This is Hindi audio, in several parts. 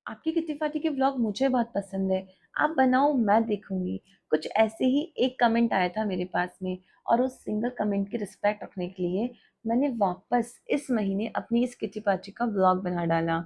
आपकी किट्टी पार्टी के व्लॉग मुझे बहुत पसंद है। आप बनाओ मैं देखूँगी। कुछ ऐसे ही एक कमेंट आया था मेरे पास में और उस सिंगल कमेंट की रिस्पेक्ट रखने के लिए मैंने वापस इस महीने अपनी इस किट्टी पार्टी का व्लॉग बना डाला।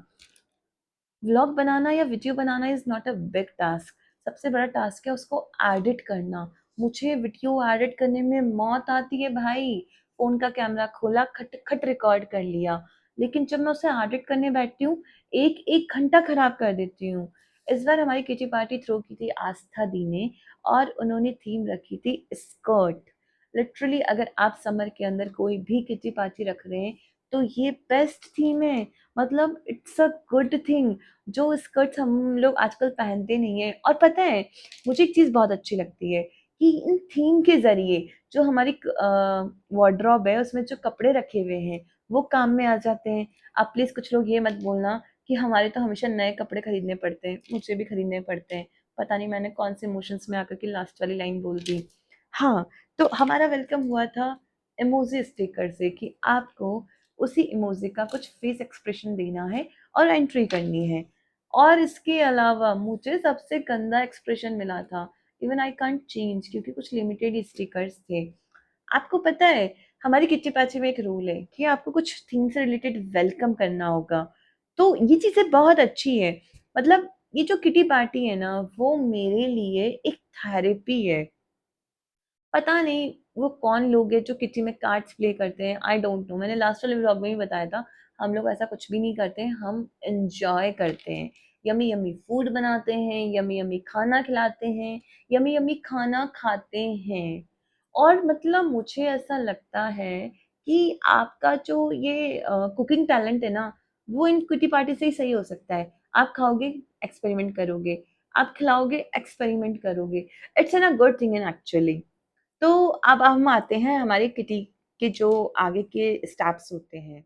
व्लॉग बनाना या video banana is not a big task. सबसे बड़ा टास्क है उसको एडिट करना। मुझे वीडियो एडिट करने में मौत आती है भाई। फ़ोन का कैमरा खोला, खट खट रिकॉर्ड कर लिया। लेकिन जब मैं उसे एडिट करने बैठती हूँ, 1-1 घंटा खराब कर देती हूँ। इस बार हमारी किटी पार्टी थ्रो की थी आस्था दी ने और उन्होंने थीम रखी थी स्कर्ट। लिटरली अगर आप समर के अंदर कोई भी किटी पार्टी रख रहे हैं, तो ये बेस्ट थीम है। मतलब इट्स अ गुड थिंग। जो स्कर्ट्स हम लोग आजकल पहनते नहीं है। और पता है मुझे एक चीज़ बहुत अच्छी लगती है कि इन थीम के ज़रिए जो हमारी वार्डरोब है उसमें जो कपड़े रखे हुए हैं वो काम में आ जाते हैं। अब प्लीज़ कुछ लोग ये मत बोलना कि हमारे तो हमेशा नए कपड़े खरीदने पड़ते हैं, मुझे भी खरीदने पड़ते हैं। पता नहीं मैंने कौन से इमोशंस में आकर के लास्ट वाली लाइन बोल दी। हाँ, तो हमारा वेलकम हुआ था इमोजी स्टिकर से कि आपको उसी इमोजी का कुछ फेस एक्सप्रेशन देना है और एंट्री करनी है। और इसके अलावा मुझे सबसे गंदा एक्सप्रेशन मिला था, इवन आई कांट चेंज, क्योंकि कुछ लिमिटेड स्टिकर्स थे। आपको पता है हमारी किट्टी पार्टी में एक रूल है कि आपको कुछ थीम से रिलेटेड वेलकम करना होगा। तो ये चीज़ें बहुत अच्छी है। मतलब ये जो किट्टी पार्टी है ना वो मेरे लिए एक थेरेपी है। पता नहीं वो कौन लोग हैं जो किटी में कार्ड्स प्ले करते हैं, आई डोंट नो। मैंने लास्ट वाले व्लॉग में भी बताया था, हम लोग ऐसा कुछ भी नहीं करते हैं, हम एन्जॉय करते हैं। यम्मी यम्मी फूड बनाते हैं, यम्मी यम्मी खाना खिलाते हैं, यम्मी यम्मी खाना खाते हैं। और मतलब मुझे ऐसा लगता है कि आपका जो ये कुकिंग टैलेंट है ना, वो इन किटी पार्टी से ही सही हो सकता है। आप खाओगे, एक्सपेरिमेंट करोगे, आप खिलाओगे, एक्सपेरिमेंट करोगे। It's an a good thing in actually. तो अब हम आते हैं हमारी किटी के जो आगे के स्टेप्स होते हैं।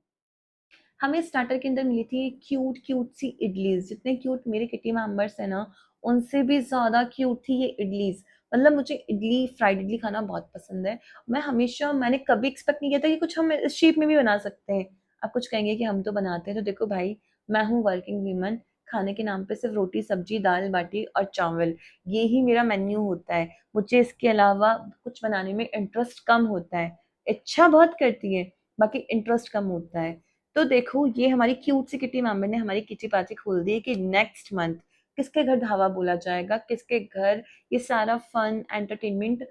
हमें स्टार्टर के अंदर मिली थी क्यूट क्यूट सी इडलीज। जितने क्यूट मेरे किटी मेंबर्स है ना, उनसे भी ज़्यादा क्यूट थी ये इडलीज। मतलब मुझे इडली, फ्राइड इडली खाना बहुत पसंद है। मैंने कभी एक्सपेक्ट नहीं किया था कि कुछ हम इस शेप में भी बना सकते हैं। आप कुछ कहेंगे कि हम तो बनाते हैं, तो देखो भाई, मैं हूँ वर्किंग वीमन। खाने के नाम पे सिर्फ रोटी सब्जी दाल बाटी और चावल, ये ही मेरा मेन्यू होता है। मुझे इसके अलावा कुछ बनाने में इंटरेस्ट कम होता है। इच्छा बहुत करती है, बाकी इंटरेस्ट कम होता है। तो देखो ये हमारी क्यूट सी किटी मेंबर ने हमारी किटी पार्टी खोल दी है कि नेक्स्ट मंथ किसके घर ढाबा बोला जाएगा, किसके घर ये सारा फन एंटरटेनमेंट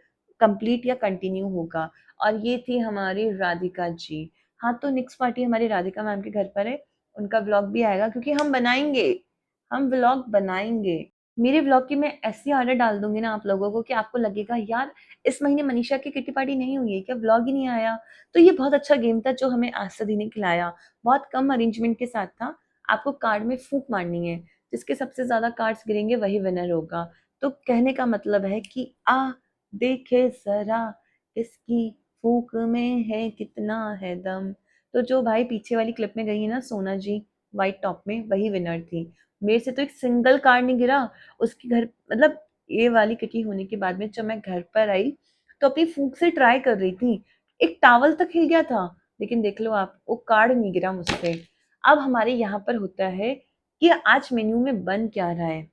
कंप्लीट या कंटिन्यू होगा। और ये थी हमारी राधिका जी। हाँ, तो नेक्स्ट पार्टी हमारी राधिका मैम के घर पर है। उनका व्लॉग भी आएगा क्योंकि हम व्लॉग बनाएंगे। मेरे व्लॉग की मैं ऐसी आदत डाल दूंगी ना आप लोगों को कि आपको लगेगा यार इस महीने मनीषा की किटी पार्टी नहीं हुई है क्या, व्लॉग ही नहीं आया। तो ये बहुत अच्छा गेम था जो हमें आस्था दी ने खिलाया। बहुत कम अरेंजमेंट के साथ था। आपको कार्ड में फूंक मारनी है, जिसके सबसे ज्यादा कार्ड्स गिरेंगे वही विनर होगा। तो कहने का मतलब है कि देखे जरा इसकी फूंक में है कितना है दम। तो जो भाई पीछे वाली क्लिप में गई है ना सोना जी व्हाइट टॉप में, वही विनर थी। मेरे से तो एक सिंगल कार्ड नहीं गिरा। उसके घर मतलब ये वाली किटी होने के बाद में जब मैं घर पर आई तो अपनी फूंक से ट्राई कर रही थी, एक टावल तक हिल गया था। लेकिन देख लो आप, वो कार्ड नहीं गिरा मुझसे। अब हमारे यहाँ पर होता है कि आज मेन्यू में बन क्या रहा है।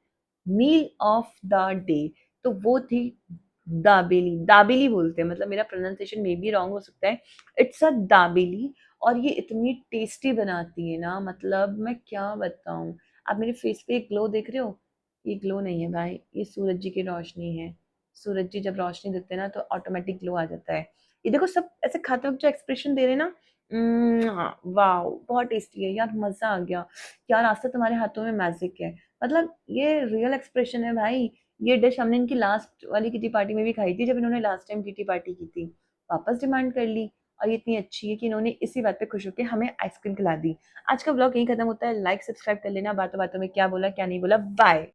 मील ऑफ द डे, तो वो थी दाबेली। दाबेली बोलते हैं, मतलब मेरा प्रोनाउंसिएशन मे बी रॉन्ग हो सकता है। It's a dabeli. और ये इतनी टेस्टी बनाती है ना, मतलब मैं क्या बताऊं। आप मेरे फेस पे ग्लो देख रहे हो, ये ग्लो नहीं है भाई, ये सूरज जी की रोशनी है। सूरज जी जब रोशनी देते हैं ना तो ऑटोमेटिक ग्लो आ जाता है। ये देखो सब ऐसे खाते वक्त जो एक्सप्रेशन दे रहे हैं ना, वाह बहुत टेस्टी है यार, मजा आ गया। यार आज तो तुम्हारे हाथों में मैजिक है। मतलब ये रियल एक्सप्रेशन है भाई। ये डिश हमने इनकी लास्ट वाली किटी पार्टी में भी खाई थी, जब इन्होंने लास्ट टाइम किटी पार्टी की थी। वापस डिमांड कर ली। और ये इतनी अच्छी है कि इन्होंने इसी बात पे खुश होकर हमें आइसक्रीम खिला दी। आज का ब्लॉग यहीं खत्म होता है। लाइक सब्सक्राइब कर लेना। बातों बातों में क्या बोला क्या नहीं बोला। बाय।